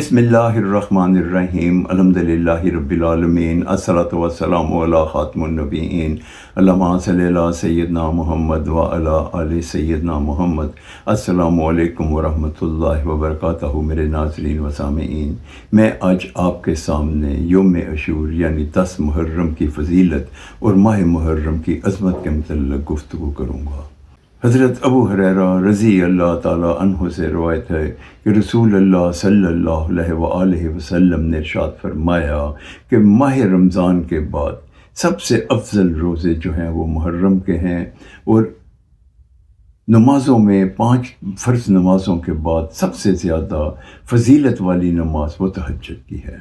بسم اللہ الرحمن الرحیم الحمدللہ رب العالمین الصلاۃ والسلام علی خاتم النبیین اللہم صلی علی سیدنا محمد وعلی آل سیدنا محمد۔ السلام علیکم ورحمۃ اللہ وبرکاتہ۔ میرے ناظرین و سامعین، میں آج آپ کے سامنے یوم عاشور یعنی 10 محرم کی فضیلت اور ماہ محرم کی عظمت کے متعلق گفتگو کروں گا۔ حضرت ابو ہریرہ رضی اللہ تعالیٰ عنہ سے روایت ہے کہ رسول اللہ صلی اللہ علیہ وآلہ وسلم نے ارشاد فرمایا کہ ماہ رمضان کے بعد سب سے افضل روزے جو ہیں وہ محرم کے ہیں، اور نمازوں میں 5 فرض نمازوں کے بعد سب سے زیادہ فضیلت والی نماز وہ تہجد کی ہے۔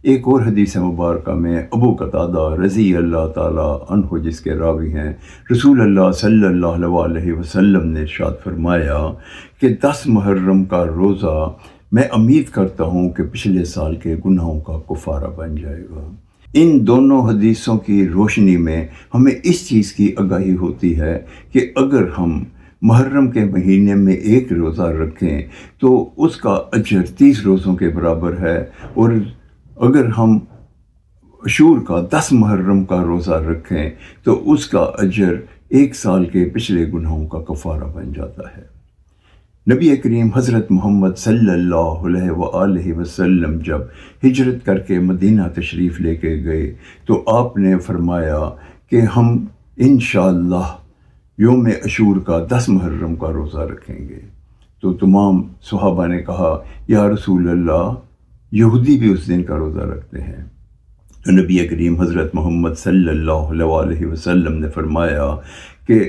ایک اور حدیث مبارکہ میں ابو قتادہ رضی اللہ تعالیٰ عنہ جس کے راوی ہیں، رسول اللہ صلی اللہ علیہ وسلم نے ارشاد فرمایا کہ 10 محرم کا روزہ میں امید کرتا ہوں کہ پچھلے سال کے گناہوں کا کفارہ بن جائے گا۔ ان دونوں حدیثوں کی روشنی میں ہمیں اس چیز کی آگاہی ہوتی ہے کہ اگر ہم محرم کے مہینے میں 1 روزہ رکھیں تو اس کا اجر 30 روزوں کے برابر ہے، اور اگر ہم عاشور کا 10 محرم کا روزہ رکھیں تو اس کا اجر 1 سال کے پچھلے گناہوں کا کفارہ بن جاتا ہے۔ نبی کریم حضرت محمد صلی اللہ علیہ وآلہ وسلم جب ہجرت کر کے مدینہ تشریف لے کے گئے تو آپ نے فرمایا کہ ہم انشاءاللہ یوم عاشور کا 10 محرم کا روزہ رکھیں گے۔ تو تمام صحابہ نے کہا یا رسول اللہ، یہودی بھی اس دن کا روزہ رکھتے ہیں۔ تو نبی کریم حضرت محمد صلی اللہ علیہ وسلم نے فرمایا کہ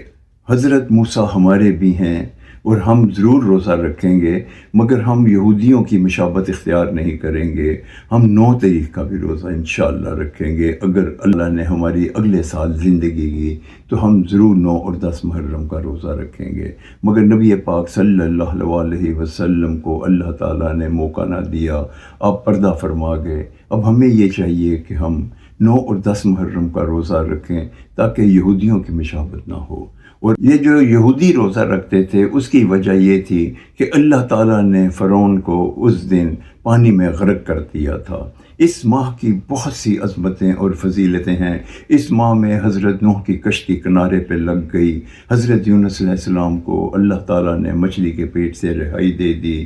حضرت موسیٰ ہمارے بھی ہیں اور ہم ضرور روزہ رکھیں گے، مگر ہم یہودیوں کی مشابہت اختیار نہیں کریں گے، ہم 9 تاریخ کا بھی روزہ انشاءاللہ رکھیں گے۔ اگر اللہ نے ہماری اگلے سال زندگی کی تو ہم ضرور 9 اور 10 محرم کا روزہ رکھیں گے، مگر نبی پاک صلی اللہ علیہ وسلم کو اللہ تعالیٰ نے موقع نہ دیا، آپ پردہ فرما گئے۔ اب ہمیں یہ چاہیے کہ ہم 9 اور 10 محرم کا روزہ رکھیں تاکہ یہودیوں کی مشابہت نہ ہو۔ اور یہ جو یہودی روزہ رکھتے تھے اس کی وجہ یہ تھی کہ اللہ تعالیٰ نے فرعون کو اس دن پانی میں غرق کر دیا تھا۔ اس ماہ کی بہت سی عظمتیں اور فضیلتیں ہیں۔ اس ماہ میں حضرت نوح کی کشتی کنارے پہ لگ گئی، حضرت یونس علیہ السلام کو اللہ تعالیٰ نے مچھلی کے پیٹ سے رہائی دے دی،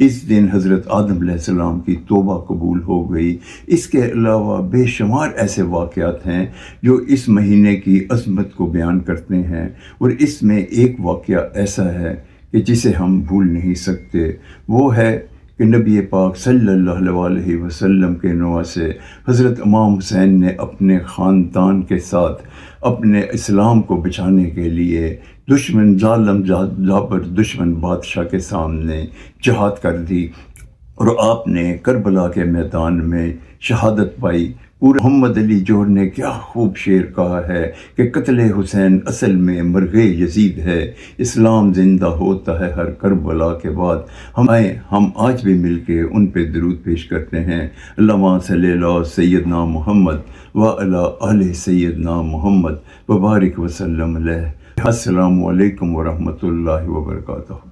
اس دن حضرت آدم علیہ السلام کی توبہ قبول ہو گئی۔ اس کے علاوہ بے شمار ایسے واقعات ہیں جو اس مہینے کی عظمت کو بیان کرتے ہیں، اور اس میں ایک واقعہ ایسا ہے کہ جسے ہم بھول نہیں سکتے۔ وہ ہے کہ نبی پاک صلی اللہ علیہ وسلم کے نواسے حضرت امام حسین نے اپنے خاندان کے ساتھ اپنے اسلام کو بچانے کے لیے دشمن ظالم جابر دشمن بادشاہ کے سامنے جہاد کر دی، اور آپ نے کربلا کے میدان میں شہادت پائی۔ پورا محمد علی جوہر نے کیا خوب شعر کہا ہے کہ قتل حسین اصل میں مرغ یزید ہے، اسلام زندہ ہوتا ہے ہر کربلا کے بعد۔ ہم آج بھی مل کے ان پہ درود پیش کرتے ہیں، اللہم صلی علی سیدنا محمد وعلی آل سیدنا محمد وبارک وسلم علیہ۔ السلام علیکم ورحمۃ اللہ وبرکاتہ۔